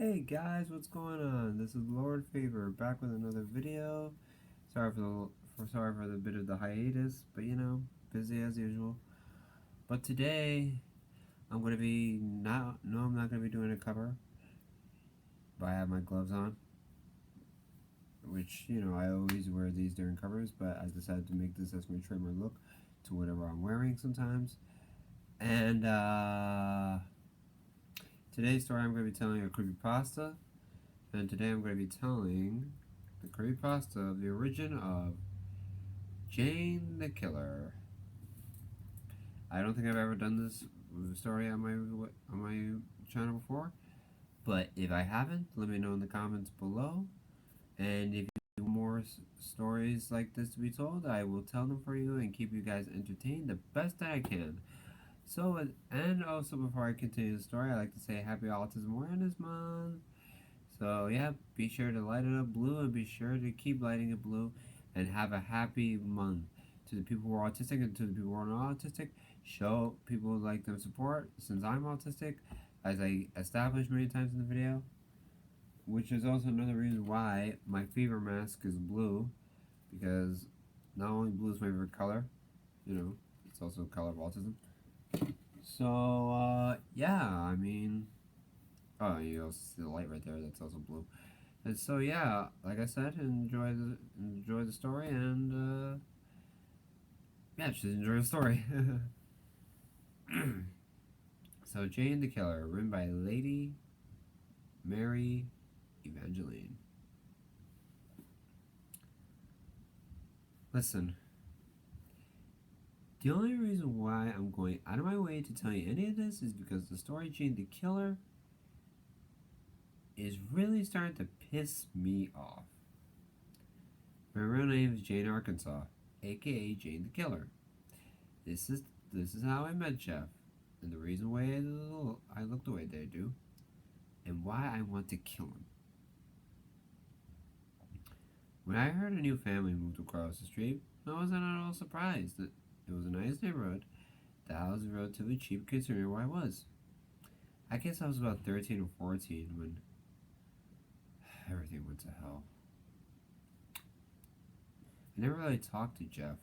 Hey guys, what's going on? This is Lord Favor back with another video. Sorry for the bit of the hiatus, but busy as usual. But today I'm gonna be I'm not gonna be doing a cover, but I have my gloves on, which I always wear these during covers, but I decided to make this as my trimmer look to whatever I'm wearing sometimes. And today's story I'm gonna be telling a creepypasta. And today I'm going to be telling the creepypasta of the origin of Jane the Killer. I don't think I've ever done this story on my channel before, but if I haven't, let me know in the comments below. And if you want more stories like this to be told, I will tell them for you and keep you guys entertained the best that I can. So, and also before I continue the story, I like to say Happy Autism Awareness Month. So yeah, be sure to light it up blue and be sure to keep lighting it blue and have a happy month. To the people who are autistic and to the people who are not autistic, show people like them support since I'm autistic, as I established many times in the video, which is also another reason why my fever mask is blue, because not only blue is my favorite color, it's also the color of autism. So, yeah, I mean, oh, you also see the light right there, that's also blue. And so yeah, like I said, enjoy the story and yeah, just enjoy the story. So Jane the Killer, written by Lady Mary Evangeline. Listen, the only reason why I'm going out of my way to tell you any of this is because the story Jane the Killer is really starting to piss me off. My real name is Jane Arkansas, aka Jane the Killer. This is how I met Jeff, and the reason why I look the way they do, and why I want to kill him. When I heard a new family moved across the street, I wasn't at all surprised. That it was a nice neighborhood. The house was relatively cheap considering where I was. I guess I was about 13 or 14 when everything went to hell. I never really talked to Jeff,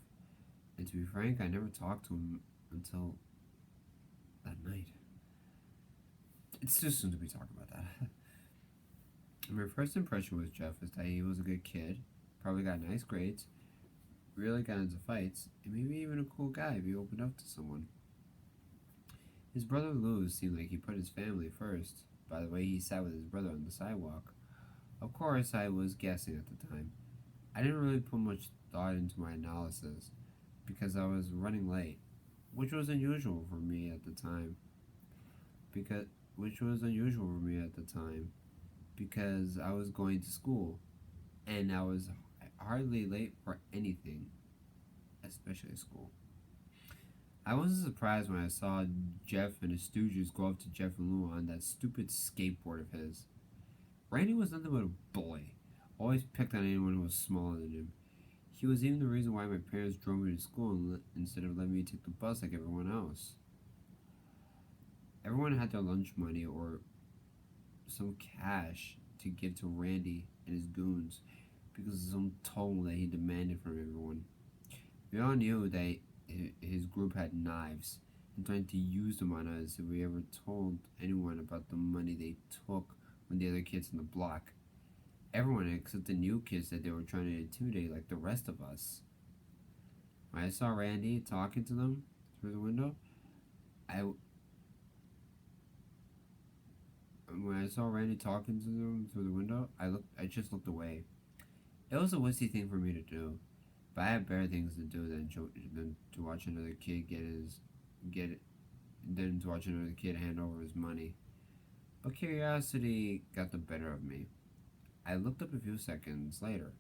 and to be frank, I never talked to him until that night. It's too soon to be talking about that. My first impression with Jeff is that he was a good kid, probably got nice grades, really got into fights, and maybe even a cool guy if he opened up to someone. His brother Lou seemed like he put his family first, by the way he sat with his brother on the sidewalk. Of course, I was guessing at the time. I didn't really put much thought into my analysis, because I was running late, which was unusual for me at the time. Because I was going to school, and I was hardly late for anything, especially school. I wasn't surprised when I saw Jeff and his stooges go up to Jeff and Lou on that stupid skateboard of his. Randy was nothing but a bully, always picked on anyone who was smaller than him. He was even the reason why my parents drove me to school instead of letting me take the bus like everyone else. Everyone had their lunch money or some cash to give to Randy and his goons because of some toll that he demanded from everyone. We all knew that his group had knives and tried to use them on us if we ever told anyone about the money they took from the other kids in the block. Everyone except the new kids that they were trying to intimidate like the rest of us. When I saw Randy talking to them through the window, I I just looked away. It was a wussy thing for me to do, but I had better things to do than to watch another kid to watch another kid hand over his money. But curiosity got the better of me. I looked up a few seconds later,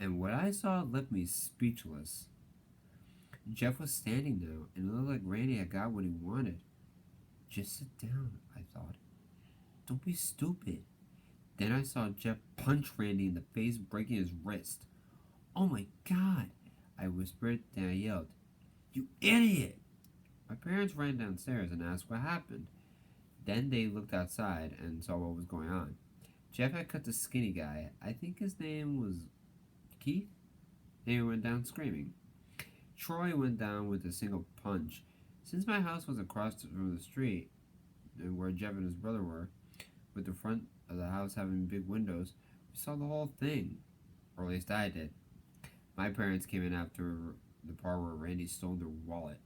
and what I saw left me speechless. Jeff was standing now, and it looked like Randy had got what he wanted. Just sit down, I thought. Don't be stupid. Then I saw Jeff punch Randy in the face, breaking his wrist. Oh my god, I whispered, then I yelled, "You idiot!" My parents ran downstairs and asked what happened. Then they looked outside and saw what was going on. Jeff had cut the skinny guy. I think his name was Keith. And he went down screaming. Troy went down with a single punch. Since my house was across from the street, and where Jeff and his brother were, with the front of the house having big windows, we saw the whole thing. Or at least I did. My parents came in after the part where Randy stole their wallet.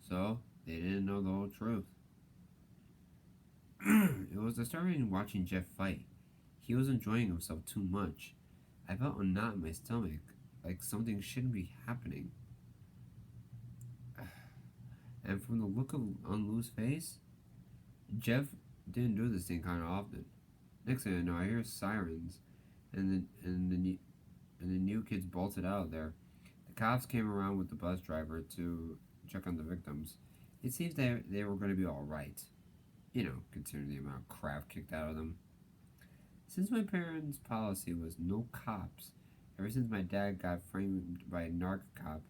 So, they didn't know the whole truth. It was disturbing watching Jeff fight. He was enjoying himself too much. I felt a knot in my stomach, like something shouldn't be happening. And from the look on Lou's face, Jeff didn't do this thing kind of often. Next thing I know, I hear sirens, and the new kids bolted out of there. The cops came around with the bus driver to check on the victims. It seems they were going to be all right, considering the amount of crap kicked out of them. Since my parents' policy was no cops, ever since my dad got framed by a narc cop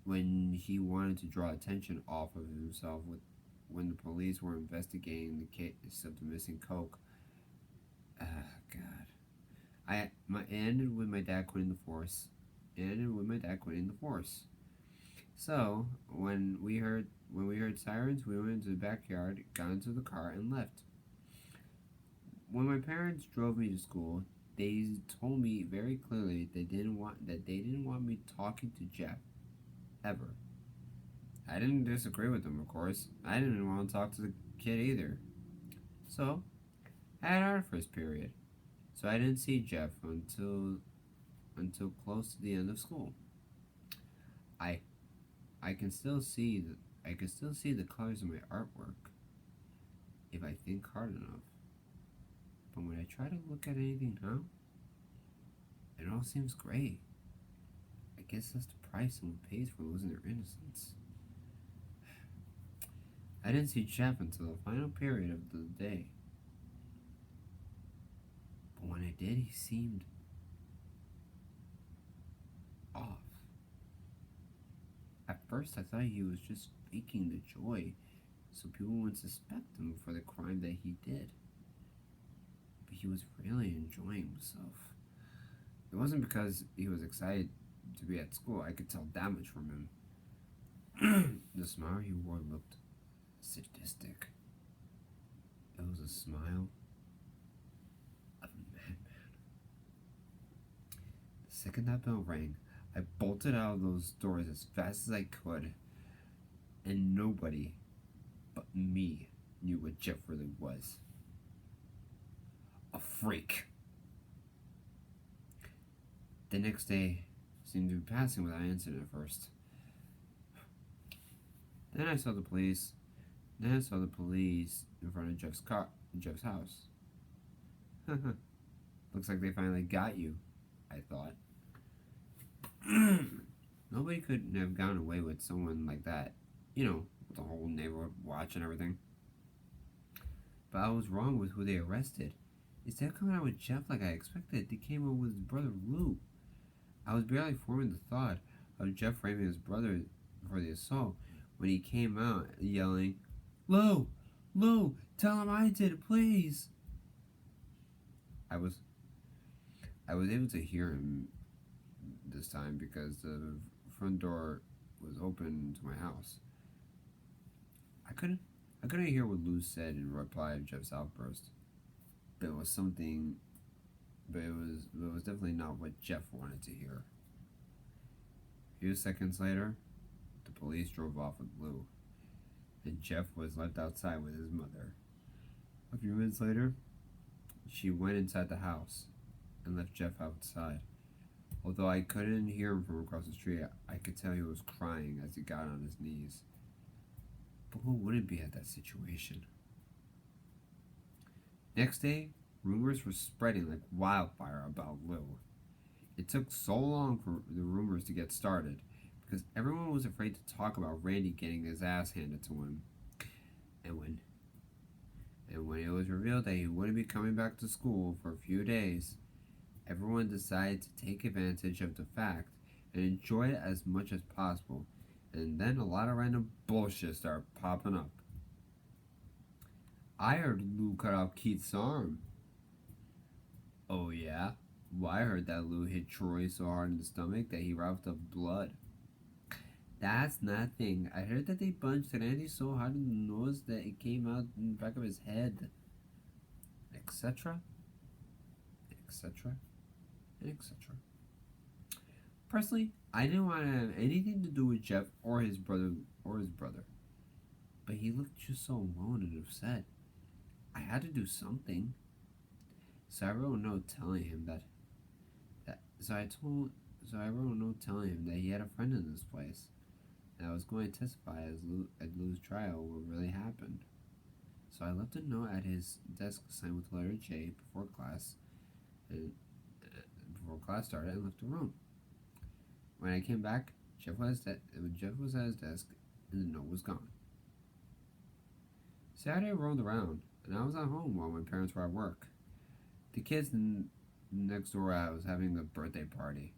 when he wanted to draw attention off of himself when the police were investigating the case of the missing coke. God. It ended with my dad quitting the force. So when we heard sirens, we went into the backyard, got into the car, and left. When my parents drove me to school, they told me very clearly they didn't want me talking to Jeff ever. I didn't disagree with them, of course. I didn't want to talk to the kid either. So I had our first period. So I didn't see Jeff until close to the end of school. I can still see the colors of my artwork if I think hard enough. But when I try to look at anything now, it all seems gray. I guess that's the price someone pays for losing their innocence. I didn't see Jeff until the final period of the day. But when I did, he seemed off. At first, I thought he was just faking the joy so people wouldn't suspect him for the crime that he did. But he was really enjoying himself. It wasn't because he was excited to be at school. I could tell that much from him. The smile he wore looked sadistic. It was a smile of a madman. The second that bell rang, I bolted out of those doors as fast as I could, and nobody but me knew what Jeff really was. A freak. The next day seemed to be passing without incident at first. Then I saw the police in front of Jeff's house. Looks like they finally got you, I thought. Nobody could have gone away with someone like that, with the whole neighborhood watch and everything. But I was wrong with who they arrested. Instead of coming out with Jeff like I expected, they came out with his brother Lou. I was barely forming the thought of Jeff framing his brother for the assault when he came out yelling, Lou, tell him I did it, please. I was able to hear him this time because the front door was open to my house. I couldn't hear what Lou said in reply to Jeff's outburst, but it was definitely not what Jeff wanted to hear. A few seconds later, the police drove off with Lou, and Jeff was left outside with his mother. A few minutes later, she went inside the house and left Jeff outside. Although I couldn't hear him from across the street, I could tell he was crying as he got on his knees. But who wouldn't be at that situation? Next day, rumors were spreading like wildfire about Lou. It took so long for the rumors to get started because everyone was afraid to talk about Randy getting his ass handed to him. And when it was revealed that he wouldn't be coming back to school for a few days, everyone decided to take advantage of the fact and enjoy it as much as possible. And then a lot of random bullshit started popping up. I heard Lou cut off Keith's arm. Oh, yeah? Well, I heard that Lou hit Troy so hard in the stomach that he routhed up blood. That's nothing. I heard that they punched Randy so hard in the nose that it came out in the back of his head. Etc. Etc. Etc. Personally, I didn't want to have anything to do with Jeff or his brother. But he looked just so alone and upset. I had to do something. So I wrote a note telling him I wrote a note telling him that he had a friend in this place. And I was going to testify at Lou's trial what really happened. So I left a note at his desk signed with the letter J before class started and left the room. When I came back, Jeff was at his desk and the note was gone. Saturday rolled around and I was at home while my parents were at work. The kids next door was having a birthday party,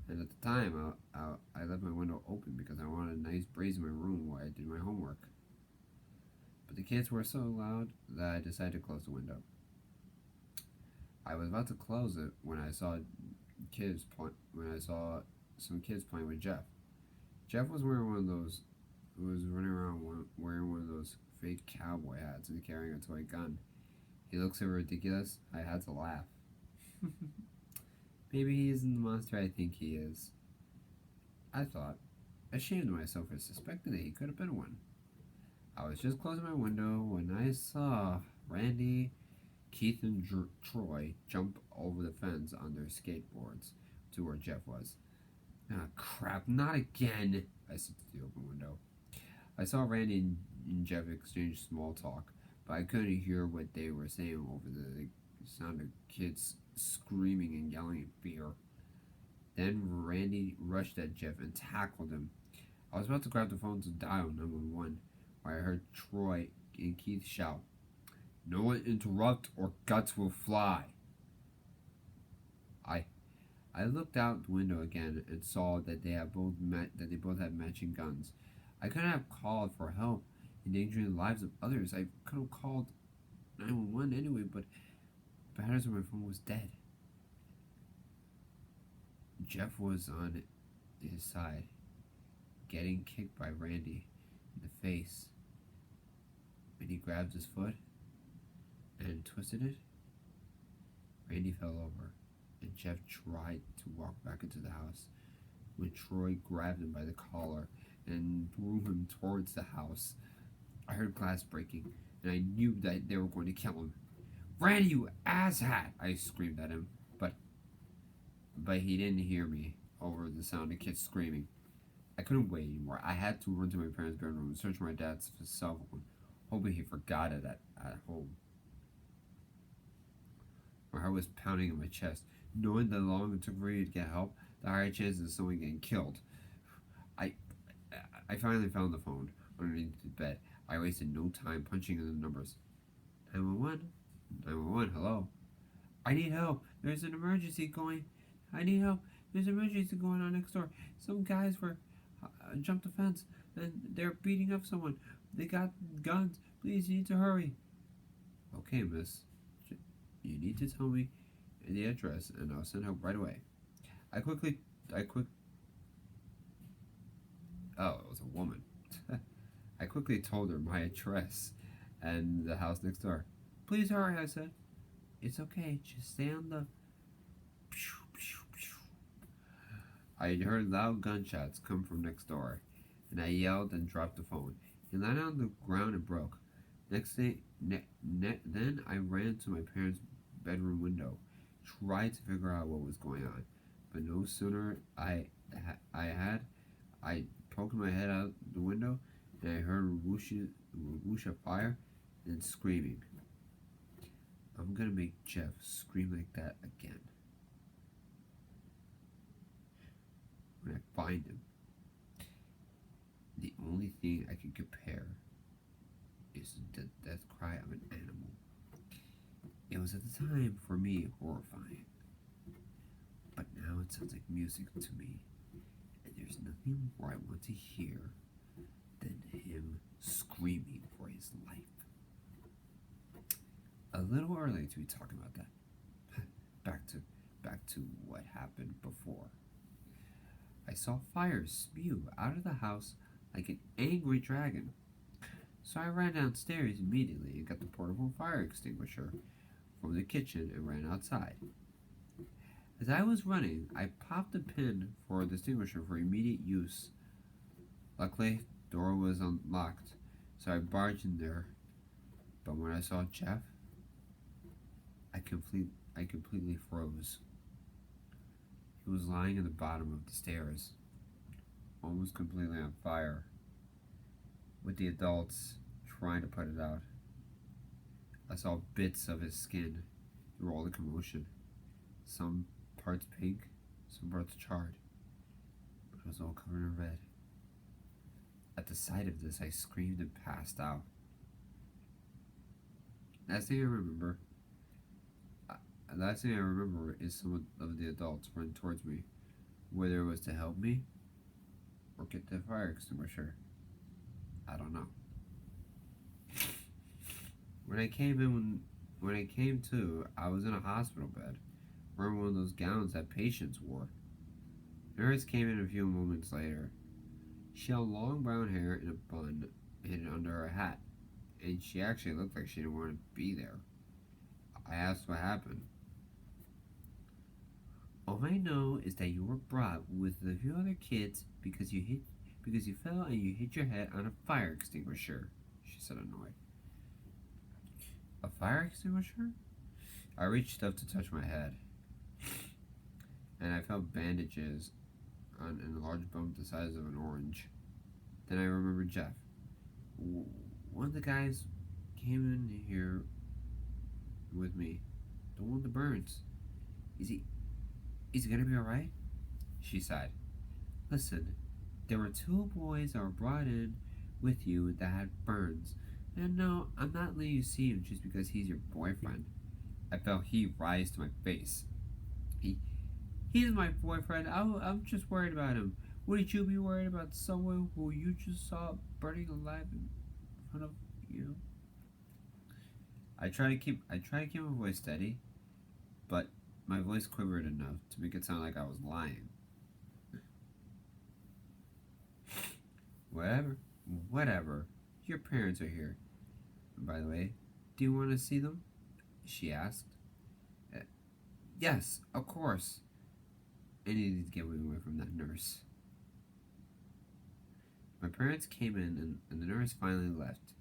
and at the time I left my window open because I wanted a nice breeze in my room while I did my homework. But the kids were so loud that I decided to close the window. I was about to close it when I saw some kids playing with Jeff. Jeff was wearing running around wearing one of those fake cowboy hats and carrying a toy gun. He looked so ridiculous, I had to laugh. Maybe he isn't the monster I think he is, I thought, ashamed of myself for suspecting that he could have been one. I was just closing my window when I saw Randy, Keith, and Troy jump over the fence on their skateboards to where Jeff was. Ah, crap, not again, I said to the open window. I saw Randy and Jeff exchange small talk, but I couldn't hear what they were saying over the sound of kids screaming and yelling in fear. Then Randy rushed at Jeff and tackled him. I was about to grab the phone to dial 911 when I heard Troy and Keith shout, "No one interrupt or guts will fly." I looked out the window again and saw that they both had matching guns. I couldn't have called for help, endangering the lives of others. I could have called 911 anyway, but the battery on my phone was dead. Jeff was on his side, getting kicked by Randy in the face. When he grabbed his foot and twisted it, Randy fell over, and Jeff tried to walk back into the house when Troy grabbed him by the collar and threw him towards the house. I heard glass breaking, and I knew that they were going to kill him. "Randy, you asshat!" I screamed at him, but he didn't hear me over the sound of kids screaming. I couldn't wait anymore. I had to run to my parents' bedroom and search my dad's cell phone, hoping he forgot it at home. My heart was pounding in my chest, knowing the longer it took for me to get help, the higher chances of someone getting killed. I finally found the phone underneath the bed. I wasted no time punching in the numbers. 911? 911, hello? "I need help. There's an emergency going. I need help. There's an emergency going on next door. Some guys were jumped the fence and they're beating up someone. They got guns. Please, you need to hurry." "Okay, miss. You need to tell me the address and I'll send help right away." Oh, it was a woman. I quickly told her my address and the house next door. "Please hurry," I said. "It's okay, just stay on the..." I heard loud gunshots come from next door, and I yelled and dropped the phone. It landed on the ground and broke. Then I ran to my parents' bedroom window, tried to figure out what was going on, but no sooner I poked my head out the window, and I heard a whoosh of fire and screaming. I'm gonna make Jeff scream like that again when I find him. The only thing I can compare is the death cry of an animal. It was at the time, for me, horrifying. But now it sounds like music to me, and there's nothing more I want to hear than him screaming for his life. A little early to be talking about that. back to what happened before. I saw fire spew out of the house like an angry dragon. So I ran downstairs immediately and got the portable fire extinguisher from the kitchen and ran outside. As I was running, I popped the pin for the extinguisher for immediate use. Luckily, the door was unlocked, so I barged in there. But when I saw Jeff, I completely froze. He was lying at the bottom of the stairs, almost completely on fire, with the adults trying to put it out. I saw bits of his skin through all the commotion, some parts pink, some parts charred, but it was all covered in red. At the sight of this, I screamed and passed out. Last thing I remember is some of the adults run towards me, whether it was to help me or get the fire extinguisher. I don't know. When I came to, I was in a hospital bed, wearing one of those gowns that patients wore. The nurse came in a few moments later. She had long brown hair in a bun hidden under her hat, and she actually looked like she didn't want to be there. I asked what happened. All I know is that you were brought with a few other kids because you fell and you hit your head on a fire extinguisher, she said, annoyed. A fire extinguisher? I reached up to touch my head, and I felt bandages on a large bump the size of an orange. Then I remembered Jeff. One of the guys came in here with me, the one with the burns. Is he gonna be alright? She sighed. Listen, there were two boys that were brought in with you that had burns. And no, I'm not letting you see him just because he's your boyfriend. I felt heat rise to my face. He's my boyfriend. I'm just worried about him. Wouldn't you be worried about someone who you just saw burning alive in front of you? I try to keep my voice steady, but my voice quivered enough to make it sound like I was lying. Whatever. Your parents are here. And by the way, do you want to see them? She asked. Yes, of course. I needed to get away from that nurse. My parents came in and the nurse finally left.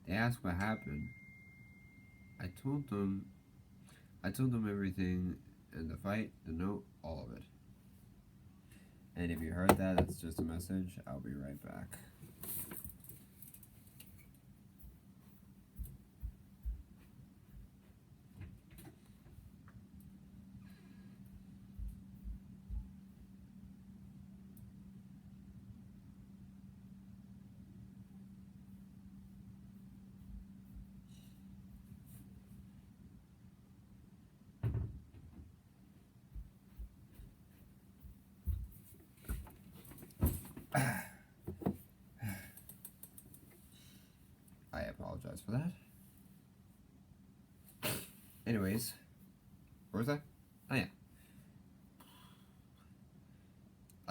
They asked what happened. I told them everything, and the fight, the note, all of it. And if you heard that, that's just a message. I'll be right back. I apologize for that. Anyways, where was I? Oh yeah.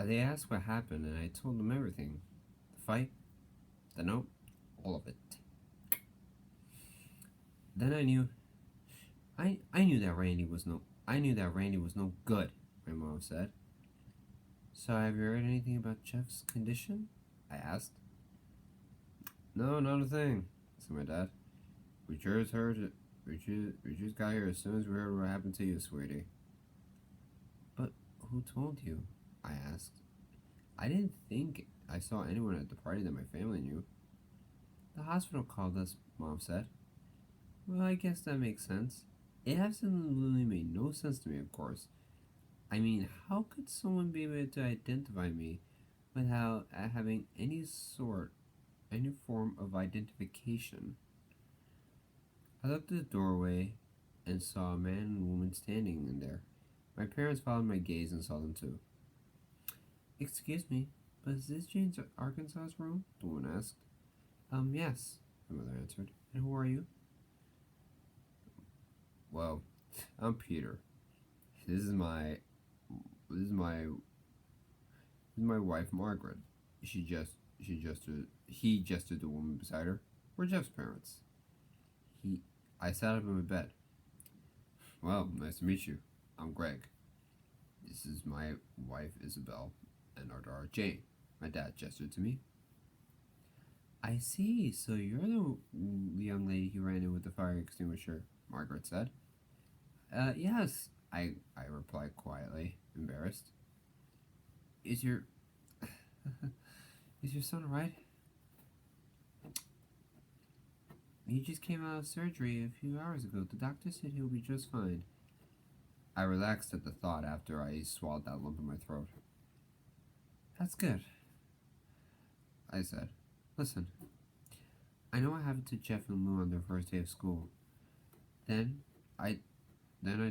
They asked what happened, and I told them everything. The fight, the note, all of it. Then I knew that Randy was no good, my mom said. So have you heard anything about Jeff's condition? I asked. No, not a thing, said my dad. We just got here as soon as we heard what happened to you, sweetie. But who told you? I asked. I didn't think I saw anyone at the party that my family knew. The hospital called us, Mom said. Well, I guess that makes sense. It absolutely made no sense to me, of course. I mean, how could someone be able to identify me without having any form of identification? I looked at the doorway and saw a man and a woman standing in there. My parents followed my gaze and saw them too. Excuse me, but is this Jane's Arkansas's room? The woman asked. Yes, my mother answered. And who are you? Well, I'm Peter. This is my this is my this is my wife Margaret. He gestured the woman beside her. We're Jeff's parents. He I sat up in my bed. Well, nice to meet you. I'm Greg. This is my wife Isabel and our daughter Jane. My dad gestured to me. I see, so you're the young lady who ran in with the fire extinguisher, Margaret said. Yes, I replied quietly, embarrassed. Is your is your son alright? He just came out of surgery a few hours ago. The doctor said he'll be just fine. I relaxed at the thought after I swallowed that lump in my throat. That's good, I said. Listen, I know what happened to Jeff and Lou on their first day of school. Then I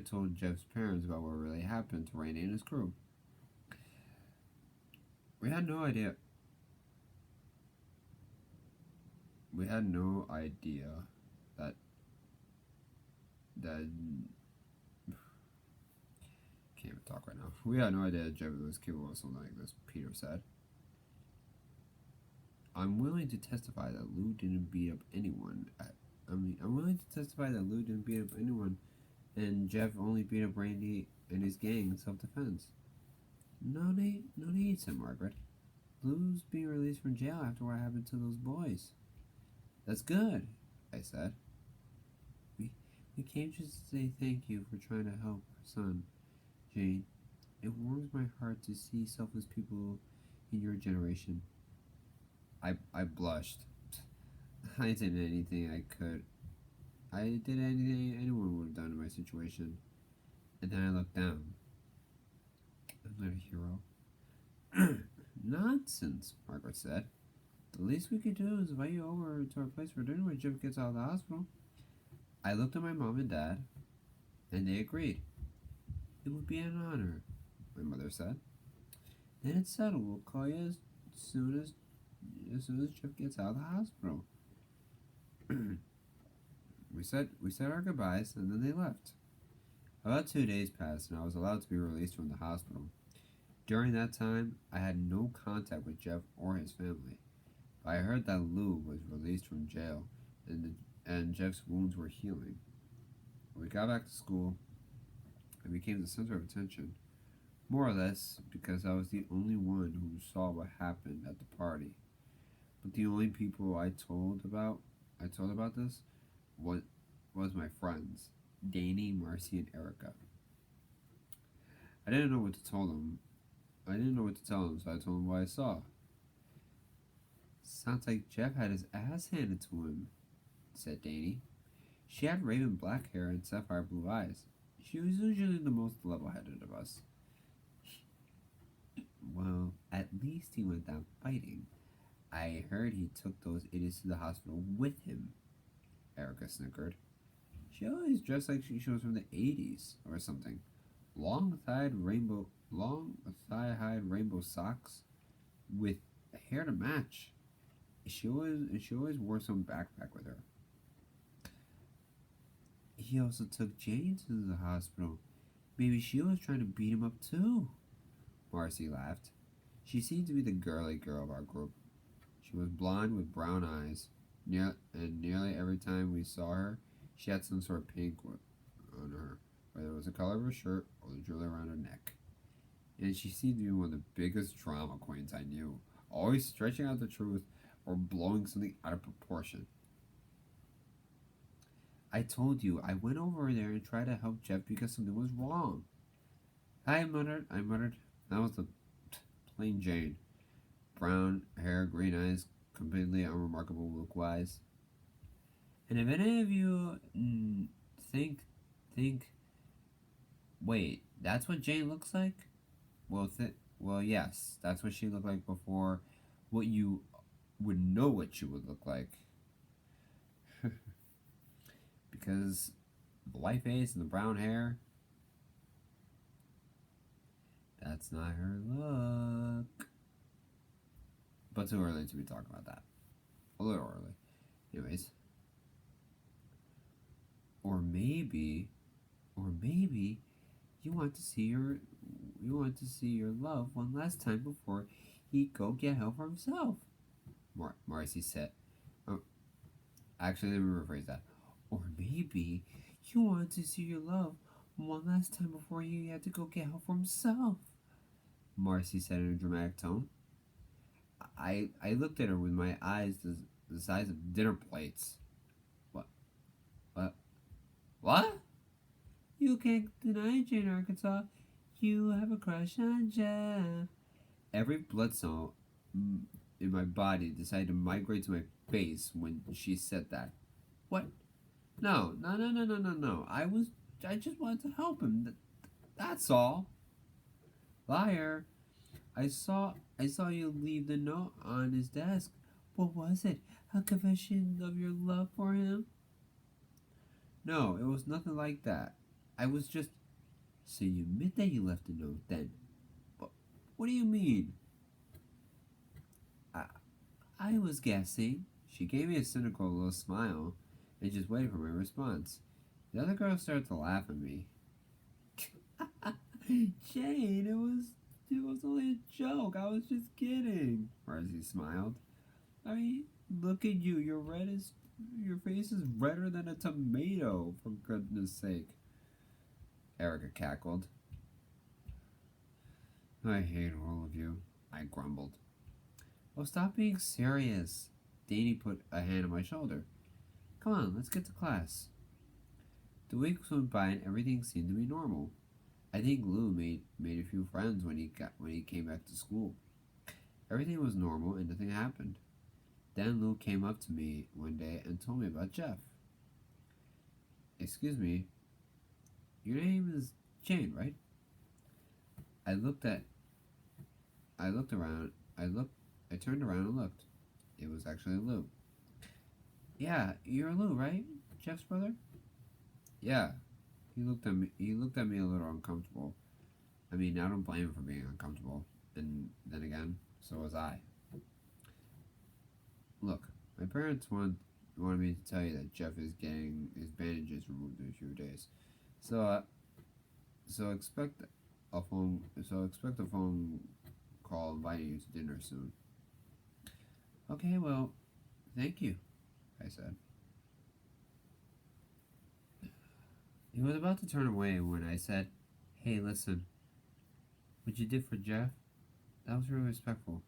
told Jeff's parents about what really happened to Rainey and his crew. We had no idea that can't even talk right now. We had no idea that Jeff was capable of something like this, Peter said. I'm willing to testify that Lou didn't beat up anyone. I'm willing to testify that Lou didn't beat up anyone, and Jeff only beat up Randy and his gang in self-defense. No need, said Margaret. Lou's being released from jail after what happened to those boys. That's good, I said. We came just to say thank you for trying to help our son, Jane. It warms my heart to see selfless people in your generation. I blushed. I did anything I could. I did anything anyone would have done in my situation. And then I looked down. I'm not a hero. Nonsense, Margaret said. The least we could do is invite you over to our place for dinner when Jim gets out of the hospital. I looked at my mom and dad, and they agreed. It would be an honor, my mother said. Then it's settled. We'll call you as soon as Jeff gets out of the hospital. we said our goodbyes, and then they left. About 2 days passed, and I was allowed to be released from the hospital. During that time, I had no contact with Jeff or his family. I heard that Lou was released from jail, and Jeff's wounds were healing. When we got back to school, I became the center of attention, more or less because I was the only one who saw what happened at the party. But the only people I told about this was my friends, Danny, Marcy, and Erica. I didn't know what to tell them, so I told them what I saw. Sounds like Jeff had his ass handed to him, said Danny. She had raven black hair and sapphire blue eyes. She was usually the most level-headed of us. Well, at least he went down fighting. I heard he took those idiots to the hospital with him, Erica snickered. She always dressed like she was from the 80s or something. Long thigh-high rainbow socks with hair to match. She always wore some backpack with her. He also took Jane to the hospital. Maybe she was trying to beat him up too. Marcy laughed. She seemed to be the girly girl of our group. She was blonde with brown eyes, and nearly every time we saw her, she had some sort of pink on her, whether it was the color of her shirt or the jewelry around her neck. And she seemed to be one of the biggest drama queens I knew, always stretching out the truth or blowing something out of proportion. I told you, I went over there and tried to help Jeff because something was wrong. I muttered. That was the plain Jane. Brown hair, green eyes, completely unremarkable look-wise. And if any of you think, wait, that's what Jane looks like? Well, yes, that's what she looked like before. What you would know what she would look like. Because the white face and the brown hair, that's not her look. But too early to be talking about that. A little early. Anyways. Or maybe Or maybe you want to see your love one last time before he go get help for himself. Marcy said. Oh, actually, let me rephrase that. Or maybe you want to see your love one last time before he had to go get help for himself. Marcy said in a dramatic tone. I looked at her with my eyes the size of dinner plates. What? What? What? You can't deny, Jane Arkansas. You have a crush on Jeff. Every blood cell in my body decided to migrate to my face when she said that. What? No, no, no, no, no, no, no. I just wanted to help him. That's all. Liar. I saw you leave the note on his desk. What was it? A confession of your love for him? No, it was nothing like that. I was just. So you admit that you left a note then? But what do you mean? I, I was guessing. She gave me a cynical little smile and just waited for my response. The other girl started to laugh at me. Jane, it was only a joke. I was just kidding. Marcy smiled. I mean, look at you. Your face is redder than a tomato, for goodness sake. Erica cackled. I hate all of you, I grumbled. Oh, stop being serious. Danny put a hand on my shoulder. Come on, let's get to class. The weeks went by and everything seemed to be normal. I think Lou made a few friends when he came back to school. Everything was normal and nothing happened. Then Lou came up to me one day and told me about Jeff. Excuse me, your name is Jane, right? I looked around. I turned around and looked. It was actually Lou. Yeah, you're Lou, right? Jeff's brother? Yeah. He looked at me a little uncomfortable. I mean, I don't blame him for being uncomfortable. And then again, so was I. Look, my parents wanted me to tell you that Jeff is getting his bandages removed in a few days. So expect a phone call inviting you to dinner soon. Okay, well, thank you, I said. He was about to turn away when I said, Hey, listen, what you did for Jeff, that was really respectful.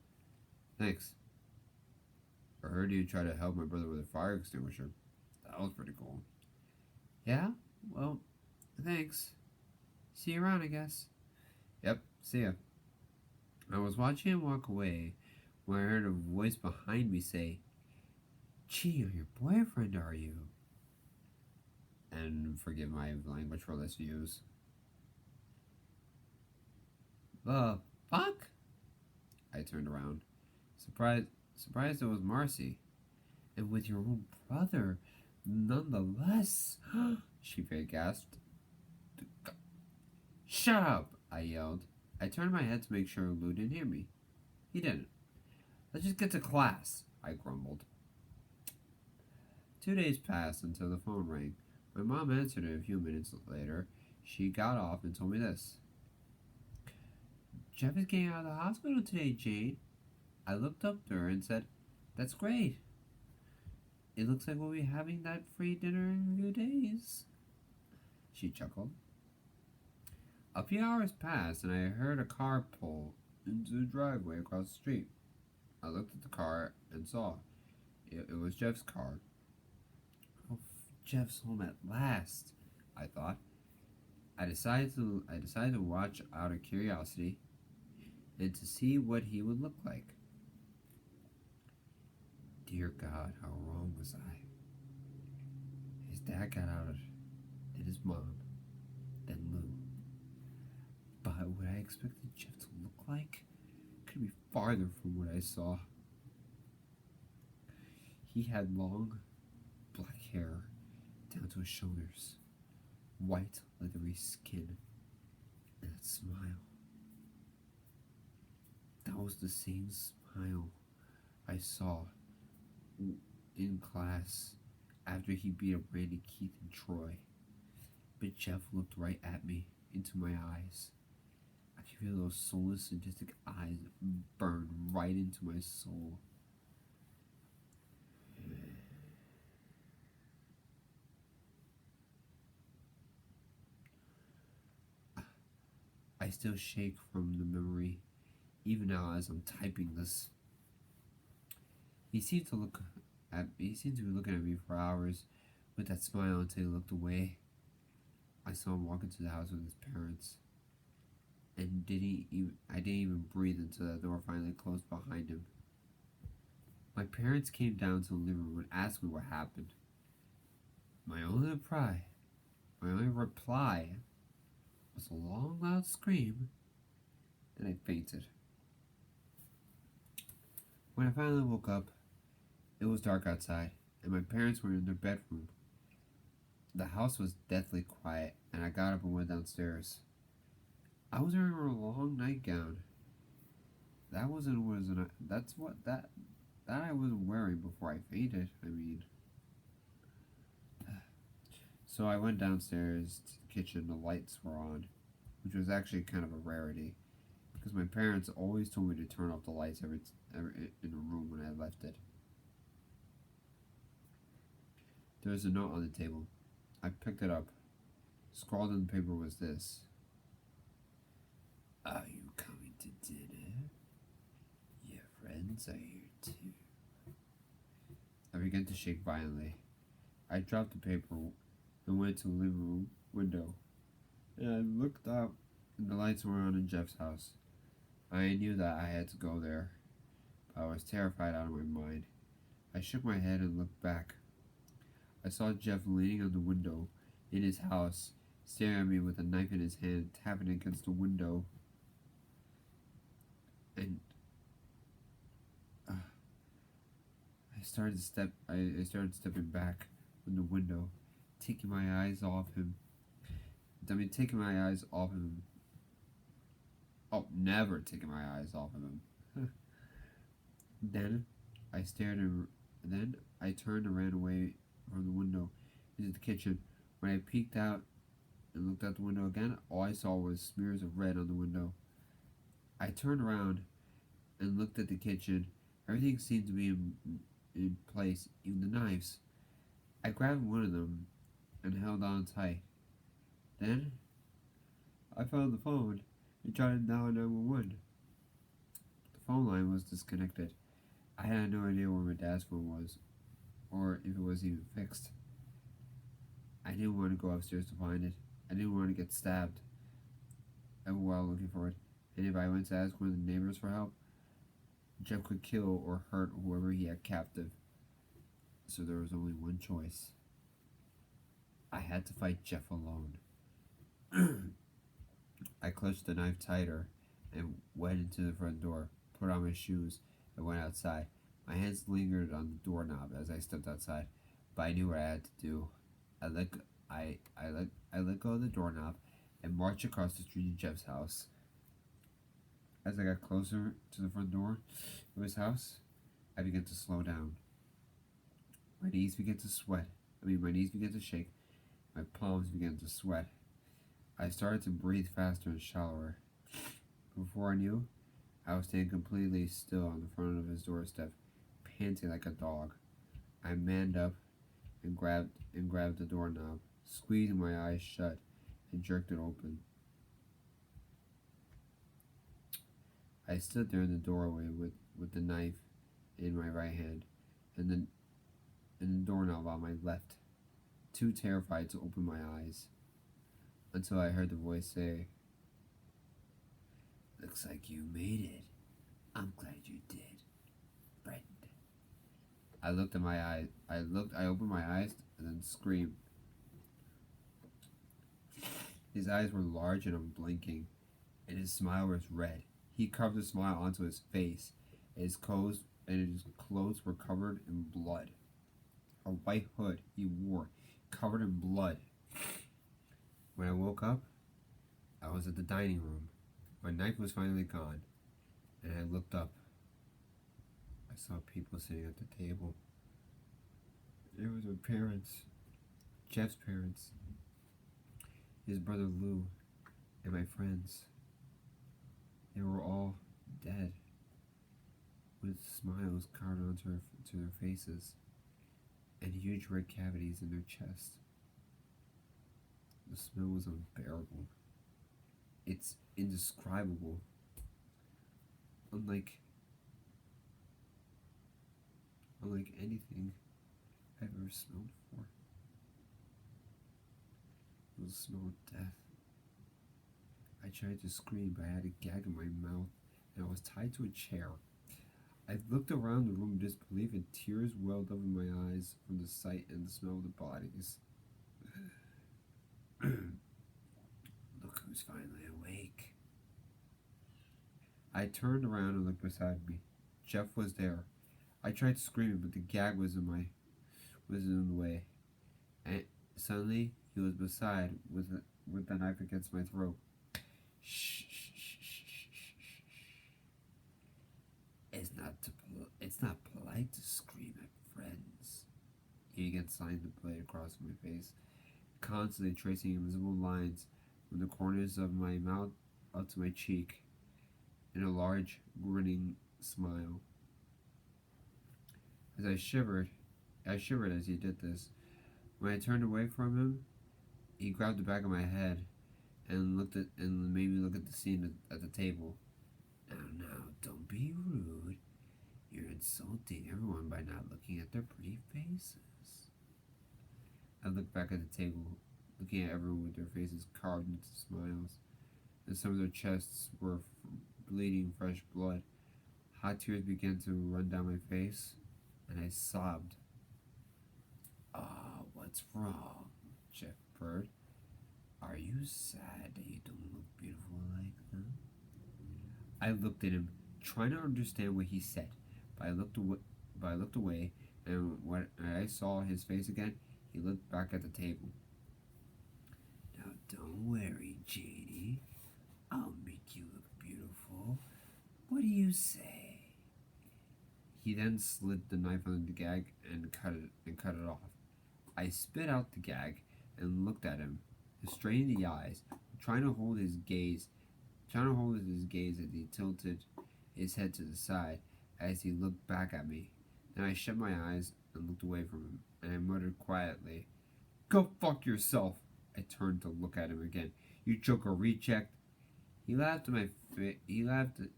Thanks. I heard you try to help my brother with a fire extinguisher. That was pretty cool. Yeah? Well, thanks. See you around, I guess. Yep, see ya. I was watching him walk away when I heard a voice behind me say, Gee, you're your boyfriend, are you? And forgive my language for this views. The fuck? I turned around. Surprised it was Marcy. And with your own brother, nonetheless. She fake gasped. Shut up, I yelled. I turned my head to make sure Lou didn't hear me. He didn't. Let's just get to class, I grumbled. 2 days passed until the phone rang. My mom answered it a few minutes later. She got off and told me this. Jeff is getting out of the hospital today, Jane. I looked up to her and said, That's great. It looks like we'll be having that free dinner in a few days. She chuckled. A few hours passed and I heard a car pull into the driveway across the street. I looked at the car and saw it was Jeff's car. Oh, Jeff's home at last, I thought. I decided to watch out of curiosity and to see what he would look like. Dear God, how wrong was I? His dad got out, then his mom, then Lou. But what I expected Jeff to look like could be farther from what I saw. He had long, black hair down to his shoulders, white, leathery skin, and a smile. That was the same smile I saw in class after he beat up Randy, Keith, and Troy. But Jeff looked right at me, into my eyes. I could feel those soulless, sadistic eyes burn right into my soul. I still shake from the memory, even now as I'm typing this. He seemed to be looking at me for hours with that smile until he looked away. I saw him walk into the house with his parents, and I didn't even breathe until the door finally closed behind him. My parents came down to the living room and asked me what happened. My only reply was a long, loud scream. Then I fainted. When I finally woke up, it was dark outside, and my parents were in their bedroom. The house was deathly quiet, and I got up and went downstairs. I was wearing a long nightgown. That I wasn't wearing before I fainted. So I went downstairs to the kitchen. The lights were on, which was actually kind of a rarity, because my parents always told me to turn off the lights every in the room when I left it. There was a note on the table. I picked it up. Scrawled on the paper was this: "Are you coming to dinner? Your friends are here too." I began to shake violently. I dropped the paper and went to the living room window. And I looked out, and the lights were on in Jeff's house. I knew that I had to go there, but I was terrified out of my mind. I shook my head and looked back. I saw Jeff leaning on the window in his house, staring at me with a knife in his hand, tapping against the window. And I started stepping back from the window, taking my eyes off him. Oh, never taking my eyes off of him. Then I turned and ran away from the window into the kitchen. When I peeked out and looked out the window again, all I saw was smears of red on the window. I turned around and looked at the kitchen. Everything seemed to be in place, even the knives. I grabbed one of them and held on tight. Then I found the phone and tried to dial 911. The phone line was disconnected. I had no idea where my dad's phone was, or if it was even fixed. I didn't want to go upstairs to find it. I didn't want to get stabbed while looking for it. And if I went to ask one of the neighbors for help, Jeff could kill or hurt whoever he had captive. So there was only one choice. I had to fight Jeff alone. I clutched the knife tighter and went into the front door, put on my shoes, and went outside. My hands lingered on the doorknob as I stepped outside, but I knew what I had to do. I let go of the doorknob and marched across the street to Jeff's house. As I got closer to the front door of his house, I began to slow down. My knees began to shake. My palms began to sweat. I started to breathe faster and shallower. Before I knew, I was standing completely still on the front of his doorstep, panting like a dog. I manned up and grabbed the doorknob, squeezing my eyes shut, and jerked it open. I stood there in the doorway with the knife in my right hand and the doorknob on my left, too terrified to open my eyes, until I heard the voice say, "Looks like you made it. I'm glad you did, friend." I opened my eyes and then screamed. His eyes were large and unblinking, and his smile was red. He carved a smile onto his face, and his clothes were covered in blood. A white hood he wore, covered in blood. When I woke up, I was at the dining room. My knife was finally gone, and I looked up. I saw people sitting at the table. It was my parents, Jeff's parents. his brother Lou, and my friends. They were all dead, with smiles carved onto their faces, and huge red cavities in their chests. The smell was unbearable. It's indescribable. Unlike anything I've ever smelled before. It was the smell of death. I tried to scream, but I had a gag in my mouth, and I was tied to a chair. I looked around the room in disbelief, and tears welled up in my eyes from the sight and the smell of the bodies. Look who's finally awake. I turned around and looked beside me. Jeff was there. I tried screaming, but the gag was in the way. And suddenly, he was beside with the knife against my throat. Shh, shh, shh, shh, shh, shh. It's not polite to scream at friends. He began sliding the blade across my face, constantly tracing invisible lines from the corners of my mouth up to my cheek, in a large, grinning smile. As I shivered as he did this. When I turned away from him, he grabbed the back of my head and made me look at the scene at the table. Now, don't be rude. You're insulting everyone by not looking at their pretty faces. I looked back at the table, looking at everyone with their faces carved into smiles, and some of their chests were bleeding fresh blood. Hot tears began to run down my face, and I sobbed. What's wrong, Jeff Bird? Are you sad that you don't look beautiful like them? I looked at him, trying to understand what he said, but I looked away, and when I saw his face again, he looked back at the table. Now don't worry, Janie. I'll make you look beautiful. What do you say? He then slid the knife under the gag and cut it off. I spit out the gag and looked at him, straining the eyes, trying to hold his gaze as he tilted his head to the side as he looked back at me. Then I shut my eyes and looked away from him, and I muttered quietly, "Go fuck yourself!" I turned to look at him again. "You joker reject!" He laughed in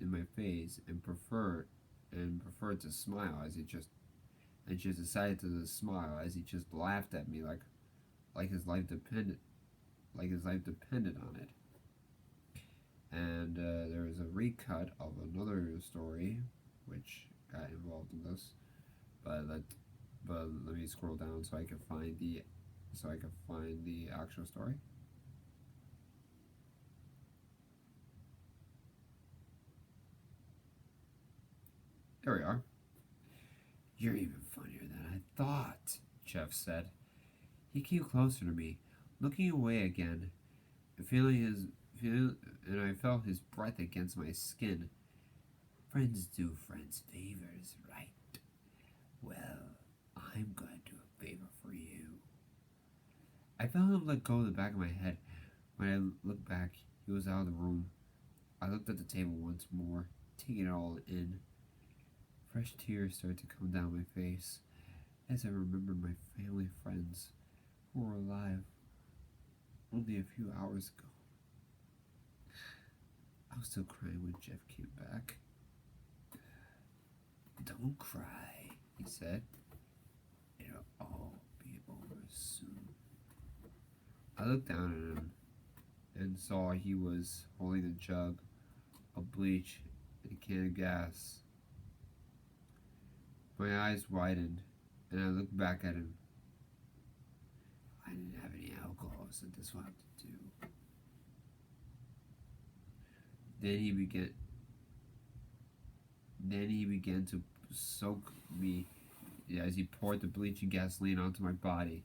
my face and preferred to smile as he just decided to smile as he just laughed at me like his life depended on it. And there was a recut of another story which got involved in this, but let me scroll down so I can find the actual story. There we are. "You're even funnier than I thought," Jeff said. He came closer to me, looking away again, and I felt his breath against my skin. "Friends do friends favors, right? Well, I'm going to do a favor for you." I felt him let go of the back of my head. When I looked back, he was out of the room. I looked at the table once more, taking it all in. Fresh tears started to come down my face as I remembered my family friends who were alive only a few hours ago. I was still crying when Jeff came back. "Don't cry," he said. "It'll all be over soon." I looked down at him and saw he was holding a jug of bleach and a can of gas. My eyes widened, and I looked back at him. I didn't have any alcohol, so this will have to do. Then he began to soak me as he poured the bleach and gasoline onto my body.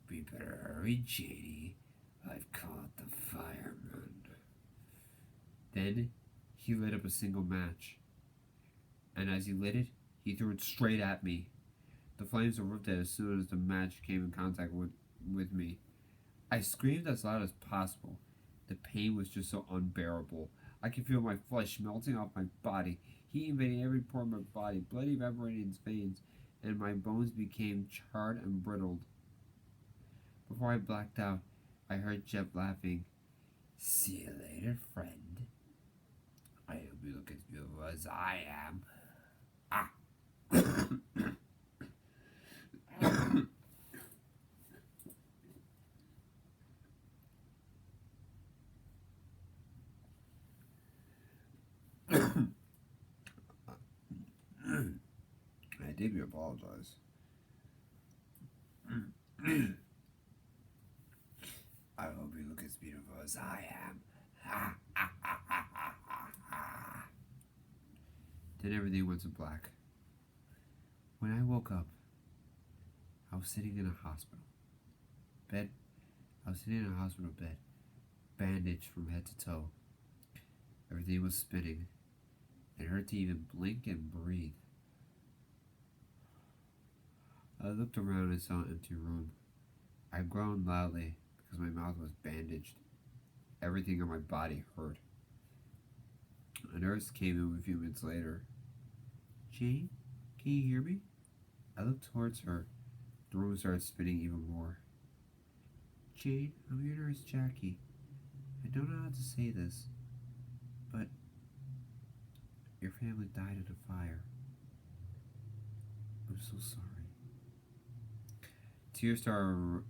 "We better hurry, Janie. I've caught the fireman." Then he lit up a single match, and as he lit it, he threw it straight at me. The flames erupted as soon as the match came in contact with me. I screamed as loud as possible. The pain was just so unbearable. I could feel my flesh melting off my body, heat invading every pore of my body, blood evaporating in its veins, and my bones became charred and brittled. Before I blacked out, I heard Jeff laughing. See you later, friend. I hope you look as beautiful as I am. Ah. I deeply apologize. I hope you look as beautiful as I am. Then everything went to black. When I woke up, I was sitting in a hospital bed. I was sitting in a hospital bed, bandaged from head to toe. Everything was spinning. It hurt to even blink and breathe. I looked around and saw an empty room. I groaned loudly because my mouth was bandaged. Everything on my body hurt. A nurse came in a few minutes later. Jane, can you hear me? I looked towards her. The room started spinning even more. Jane, I'm your nurse, Jackie. I don't know how to say this, but your family died in a fire. I'm so sorry. Tears started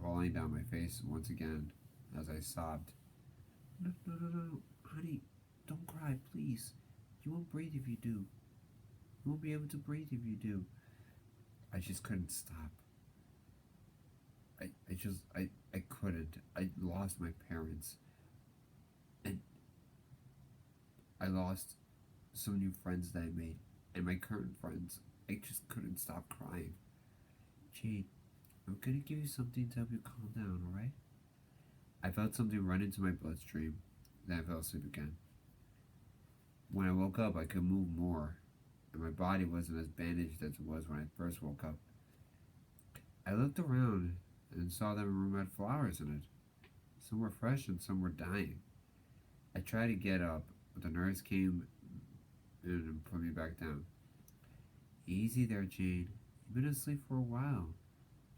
falling down my face once again as I sobbed. No, no, no, no, honey, don't cry, please. You won't breathe if you do. You won't be able to breathe if you do. I just couldn't stop. I couldn't. I lost my parents. And I lost some new friends that I made. And my current friends. I just couldn't stop crying. Jane, I'm gonna give you something to help you calm down, alright? I felt something run into my bloodstream. Then I fell asleep again. When I woke up, I could move more. And my body wasn't as bandaged as it was when I first woke up. I looked around and saw that the room had flowers in it. Some were fresh and some were dying. I tried to get up, but the nurse came in and put me back down. Easy there, Jane. You've been asleep for a while.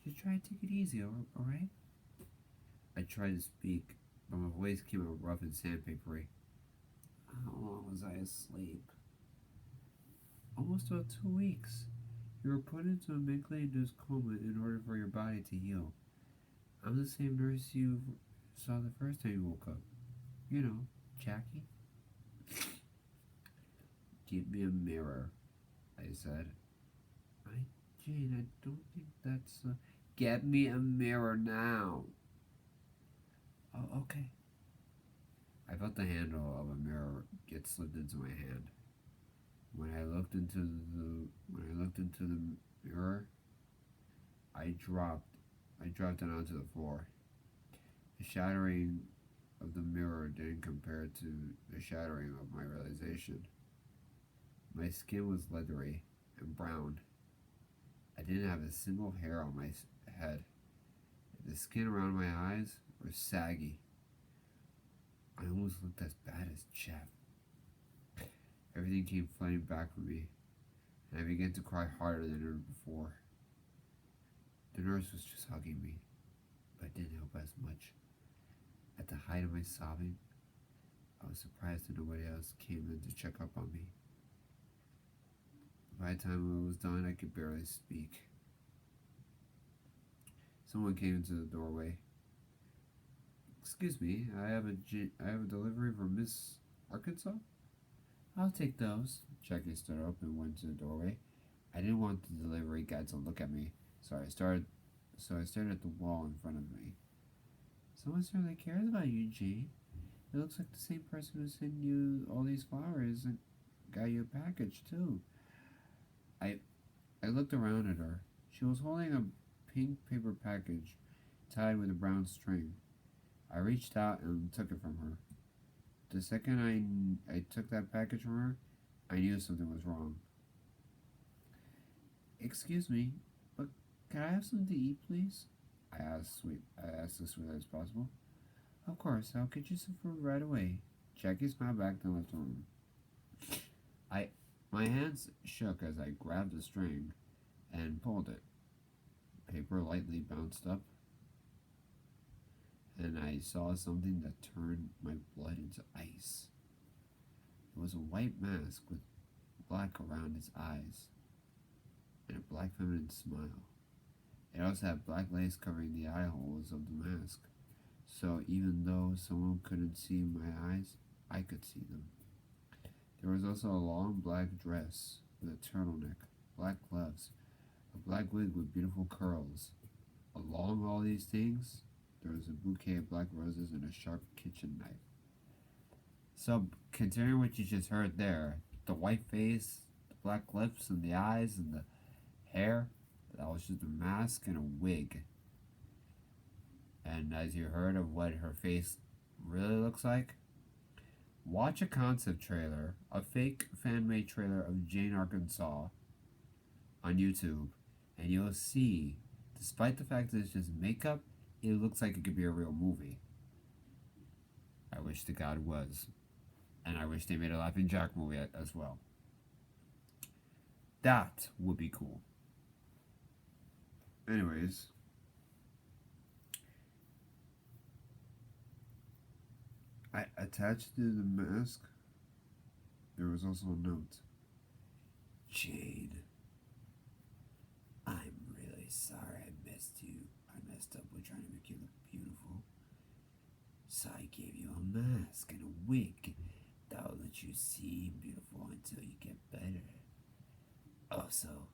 Just try to take it easy, alright? I tried to speak, but my voice came out rough and sandpapery. How long was I asleep? Almost about 2 weeks. You were put into a medically induced coma in order for your body to heal. I'm the same nurse you saw the first time you woke up. You know, Jackie. Give me a mirror, I said. Jane, I don't think that's Get me a mirror now. Oh, okay. I felt the handle of a mirror get slipped into my hand. When I looked into the mirror, I dropped it onto the floor. The shattering of the mirror didn't compare to the shattering of my realization. My skin was leathery and brown. I didn't have a single hair on my head. The skin around my eyes was saggy. I almost looked as bad as Jeff. Everything came flooding back from me, and I began to cry harder than ever before. The nurse was just hugging me, but it didn't help as much. At the height of my sobbing, I was surprised that nobody else came in to check up on me. By the time it was done, I could barely speak. Someone came into the doorway. Excuse me, I have a delivery for Miss Arkansas? I'll take those. Jackie stood up and went to the doorway. I didn't want the delivery guy to look at me, so I stared at the wall in front of me. Someone certainly cares about you, Jane. It looks like the same person who sent you all these flowers and got you a package, too. I looked around at her. She was holding a pink paper package tied with a brown string. I reached out and took it from her. The second I took that package from her, I knew something was wrong. Excuse me, but can I have something to eat, please? I asked as sweetly as possible. Of course, I'll get you some food right away. Jackie smiled back and left the room. I, my hands shook as I grabbed the string and pulled it. Paper lightly bounced up, and I saw something that turned my blood into ice. It was a white mask with black around its eyes and a black feminine smile. It also had black lace covering the eye holes of the mask, so even though someone couldn't see my eyes, I could see them. There was also a long black dress with a turtleneck, black gloves, a black wig with beautiful curls. Along all these things, there was a bouquet of black roses and a sharp kitchen knife. So, considering what you just heard there, the white face, the black lips, and the eyes, and the hair, that was just a mask and a wig. And as you heard of what her face really looks like, watch a concept trailer, a fake fan-made trailer of Jane, Arkansas on YouTube, and you'll see, despite the fact that it's just makeup, it looks like it could be a real movie. I wish to God it was. And I wish they made a Laughing Jack movie as well. That would be cool. Anyways, I attached to the mask, there was also a note. Jane, I'm really sorry I messed up with trying to make you look beautiful. So I gave you a mask and a wig that'll let you seem beautiful until you get better. Also,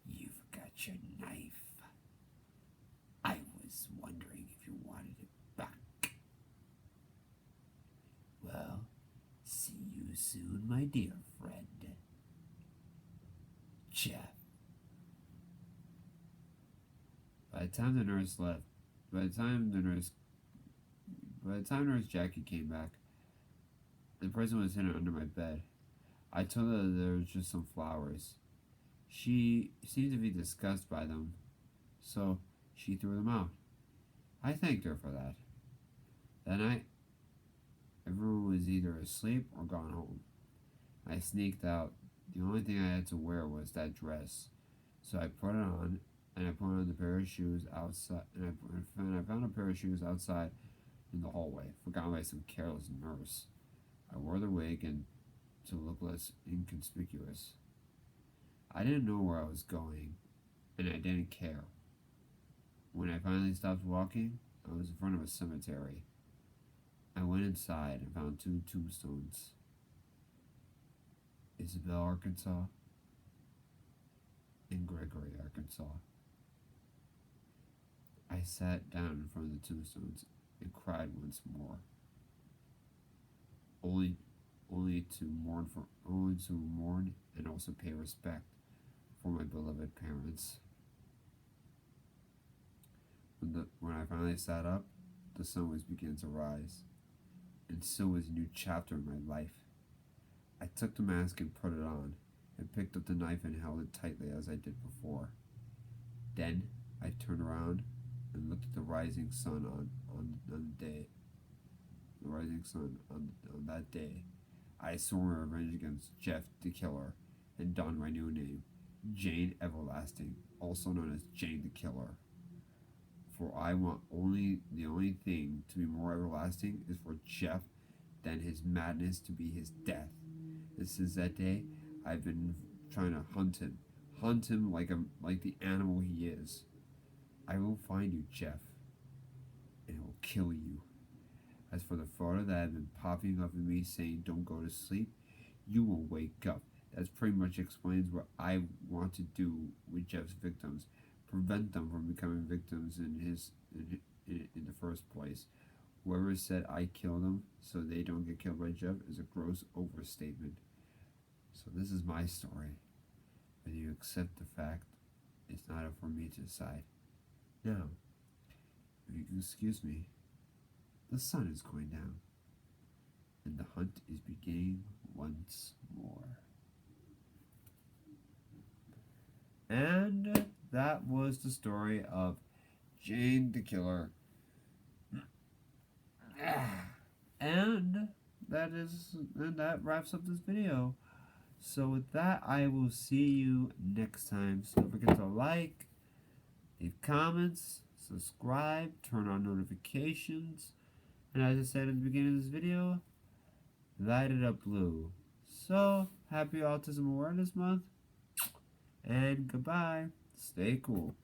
you forgot your knife. I was wondering if you wanted it back. Well, see you soon, my dear friend. Jeff. By the time Nurse Jackie came back, the person was hidden under my bed. I told her there was just some flowers. She seemed to be disgusted by them, so she threw them out. I thanked her for that. That night, everyone was either asleep or gone home. I sneaked out. The only thing I had to wear was that dress, so I put it on, and I put on the pair of shoes outside, and I found a pair of shoes outside in the hallway, forgotten by some careless nurse. I wore the wig and to look less inconspicuous. I didn't know where I was going, and I didn't care. When I finally stopped walking, I was in front of a cemetery. I went inside and found 2 tombstones. Isabel, Arkansas, and Gregory, Arkansas. I sat down in front of the tombstones and cried once more. Only to mourn and also pay respect for my beloved parents. When I finally sat up, the sun was beginning to rise, and so was a new chapter in my life. I took the mask and put it on, and picked up the knife and held it tightly as I did before. Then I turned around and looked at the rising sun on that day. I swore my revenge against Jeff the Killer and donned my new name, Jane Everlasting, also known as Jane the Killer. For I want the only thing to be more everlasting is for Jeff than his madness to be his death. And since that day, I've been trying to hunt him like the animal he is. I will find you, Jeff, and I will kill you. As for the photo that had been popping up in me saying don't go to sleep, you will wake up. That pretty much explains what I want to do with Jeff's victims. Prevent them from becoming victims in the first place. Whoever said I killed them so they don't get killed by Jeff is a gross overstatement. So this is my story. Whether you accept the fact, it's not up for me to decide. Now, if you can excuse me, the sun is going down, and the hunt is beginning once more. And that was the story of Jane the Killer. And that wraps up this video. So with that, I will see you next time. So don't forget to like, leave comments, subscribe, turn on notifications, and as I said at the beginning of this video, light it up blue. So, happy Autism Awareness Month, and goodbye. Stay cool.